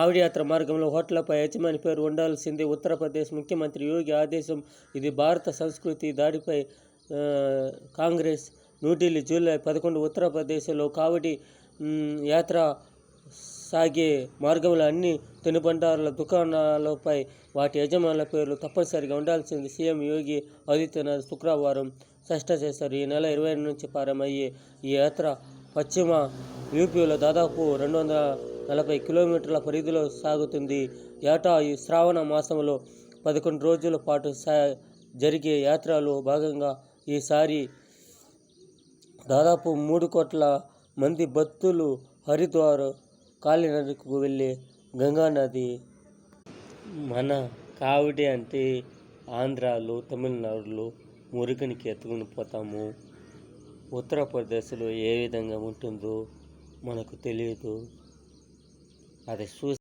కావడి యాత్ర మార్గంలో హోటళ్లపై యజమాని పేరు ఉండాల్సిందే ఉత్తరప్రదేశ్ ముఖ్యమంత్రి యోగి ఆదేశం. ఇది భారత సంస్కృతి దాడిపై కాంగ్రెస్. న్యూఢిల్లీ, జూలై 11. ఉత్తరప్రదేశ్లో కావడి యాత్ర సాగే మార్గంలో అన్ని తినుబండారాల దుకాణాలపై వాటి యజమానుల పేర్లు తప్పనిసరిగా ఉండాల్సింది సీఎం యోగి ఆదిత్యనాథ్ శుక్రవారం స్పష్టం చేశారు. ఈ నెల 22 నుంచి ప్రారంభమయ్యే ఈ యాత్ర పశ్చిమ యూపీలో దాదాపు 240 కిలోమీటర్ల పరిధిలో సాగుతుంది. ఏటా ఈ శ్రావణ మాసంలో 11 రోజుల పాటు జరిగే యాత్రలో భాగంగా ఈసారి దాదాపు 3 కోట్ల మంది భక్తులు హరిద్వార్ కాలినడకకు వెళ్ళే గంగానది. మన కావడి అంటే ఆంధ్రాలో, తమిళనాడులో మురుగనికి ఎత్తుకుని పోతాము. ఉత్తరప్రదేశ్లో ఏ విధంగా ఉంటుందో మనకు తెలియదు. అది చూసి